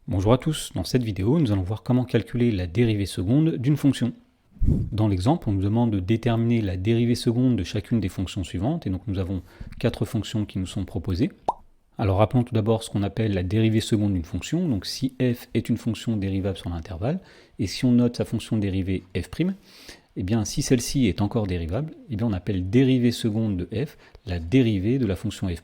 Bonjour à tous, dans cette vidéo nous allons voir comment calculer la dérivée seconde d'une fonction. Dans l'exemple on nous demande de déterminer la dérivée seconde de chacune des fonctions suivantes et donc nous avons 4 fonctions qui nous sont proposées. Alors rappelons tout d'abord ce qu'on appelle la dérivée seconde d'une fonction, donc si f est une fonction dérivable sur l'intervalle et si on note sa fonction dérivée f', et bien si celle-ci est encore dérivable, et bien on appelle dérivée seconde de f la dérivée de la fonction f',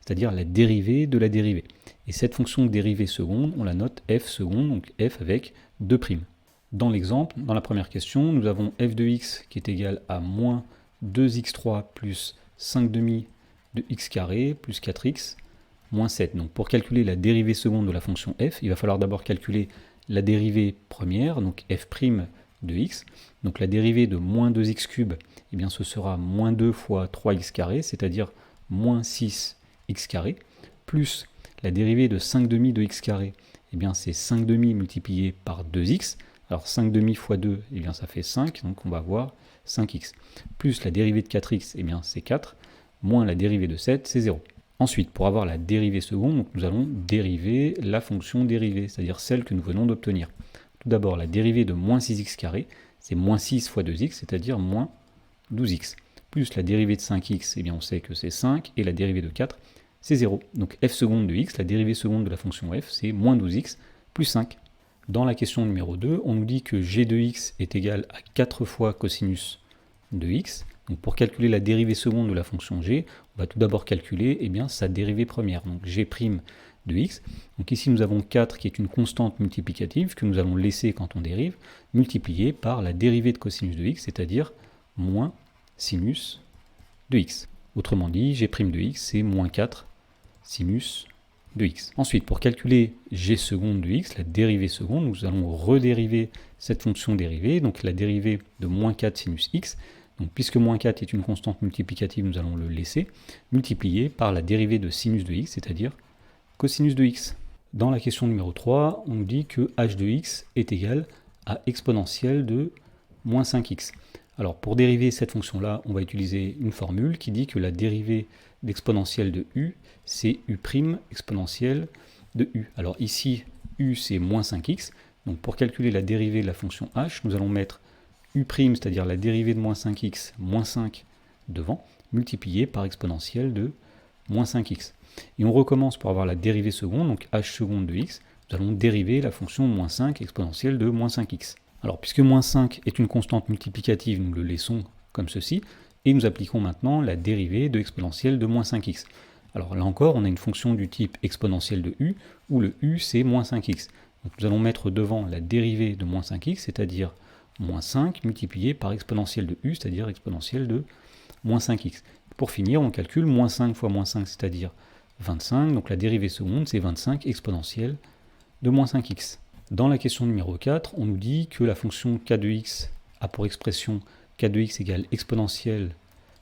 c'est-à-dire la dérivée de la dérivée. Et cette fonction dérivée seconde, on la note f seconde, donc f avec 2'. Dans l'exemple, dans la première question, nous avons f de x qui est égal à moins 2x3 plus 5 demi de x carré plus 4x moins 7. Donc pour calculer la dérivée seconde de la fonction f, il va falloir d'abord calculer la dérivée première, donc f' de x. Donc la dérivée de moins 2x cube, eh bien ce sera moins 2 fois 3x carré, c'est-à-dire moins 6x carré, plus la dérivée de 5 demi de x carré, eh bien c'est 5 demi multiplié par 2x. Alors 5 demi fois 2, eh bien ça fait 5, donc on va avoir 5x. Plus la dérivée de 4x, eh bien c'est 4, moins la dérivée de 7, c'est 0. Ensuite, pour avoir la dérivée seconde, donc nous allons dériver la fonction dérivée, c'est-à-dire celle que nous venons d'obtenir. Tout d'abord, la dérivée de moins 6x carré, c'est moins 6 fois 2x, c'est-à-dire moins 12x. Plus la dérivée de 5x, eh bien on sait que c'est 5, et la dérivée de 4, c'est 0. Donc f seconde de x, la dérivée seconde de la fonction f, c'est moins 12x plus 5. Dans la question numéro 2, on nous dit que g de x est égal à 4 fois cosinus de x. Donc pour calculer la dérivée seconde de la fonction g, on va tout d'abord calculer sa dérivée première, donc g' de x. Donc ici nous avons 4 qui est une constante multiplicative que nous allons laisser quand on dérive, multipliée par la dérivée de cosinus de x, c'est-à-dire moins sinus de x. Autrement dit, g' de x, c'est moins 4 sinus de x. Ensuite, pour calculer g seconde de x, la dérivée seconde, nous allons redériver cette fonction dérivée, donc la dérivée de moins 4 sinus x. Donc puisque moins 4 est une constante multiplicative, nous allons le laisser, multiplié par la dérivée de sinus de x, c'est-à-dire cosinus de x. Dans la question numéro 3, on nous dit que h de x est égal à exponentielle de moins 5x. Alors pour dériver cette fonction-là, on va utiliser une formule qui dit que la dérivée d'exponentielle de u, c'est u' exponentielle de u. Alors ici, u c'est moins 5x, donc pour calculer la dérivée de la fonction h, nous allons mettre u', c'est-à-dire la dérivée de moins 5x, moins 5 devant, multiplié par exponentielle de moins 5x. Et on recommence pour avoir la dérivée seconde, donc h seconde de x, nous allons dériver la fonction moins 5 exponentielle de moins 5x. Alors puisque moins 5 est une constante multiplicative, nous le laissons comme ceci, et nous appliquons maintenant la dérivée de exponentielle de moins 5x. Alors là encore, on a une fonction du type exponentielle de u, où le u c'est moins 5x. Donc nous allons mettre devant la dérivée de moins 5x, c'est-à-dire moins 5 multiplié par exponentielle de u, c'est-à-dire exponentielle de moins 5x. Pour finir, on calcule moins 5 fois moins 5, c'est-à-dire 25, donc la dérivée seconde c'est 25 exponentielle de moins 5x. Dans la question numéro 4, on nous dit que la fonction k de x a pour expression k de x égale exponentielle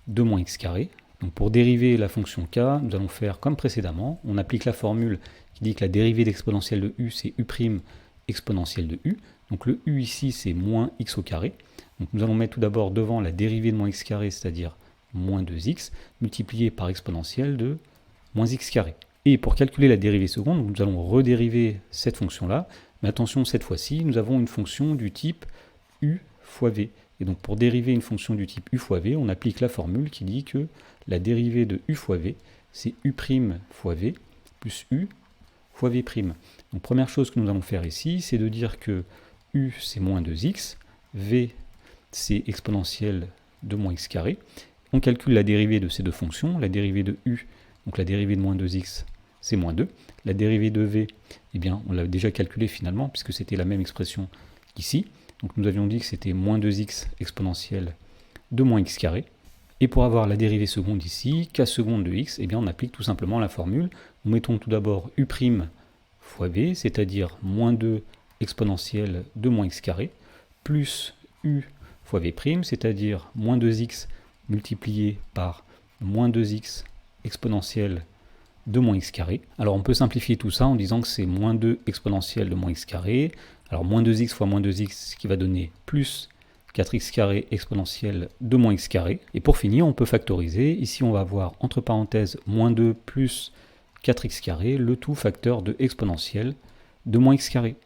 de moins x carré. Donc pour dériver la fonction k, nous allons faire comme précédemment, on applique la formule qui dit que la dérivée d'exponentielle de u c'est u' exponentielle de u. Donc le u ici c'est moins x au carré. Donc nous allons mettre tout d'abord devant la dérivée de moins x carré, c'est-à-dire moins 2x, multiplié par exponentielle de moins x carré. Et pour calculer la dérivée seconde, nous allons redériver cette fonction-là. Mais attention, cette fois-ci, nous avons une fonction du type u fois v. Et donc pour dériver une fonction du type u fois v, on applique la formule qui dit que la dérivée de u fois v, c'est u' fois v plus u fois v'. Donc première chose que nous allons faire ici, c'est de dire que u c'est moins 2x, v c'est exponentielle de moins x carré. On calcule la dérivée de ces deux fonctions, la dérivée de u, donc la dérivée de moins 2x, c'est moins 2. La dérivée de v, eh bien, on l'a déjà calculé finalement, puisque c'était la même expression qu'ici. Donc nous avions dit que c'était moins 2x exponentielle de moins x carré. Et pour avoir la dérivée seconde ici, k seconde de x, eh bien, on applique tout simplement la formule. Nous mettons tout d'abord u' fois v, c'est-à-dire moins 2 exponentielle de moins x carré, plus u fois v', c'est-à-dire moins 2x multiplié par moins 2x exponentielle de moins x carré. Alors on peut simplifier tout ça en disant que c'est moins 2 exponentielle de moins x carré. Alors moins 2x fois moins 2x qui va donner plus 4x carré exponentielle de moins x carré. Et pour finir, on peut factoriser. Ici, on va avoir entre parenthèses moins 2 plus 4x carré, le tout facteur de exponentielle de moins x carré.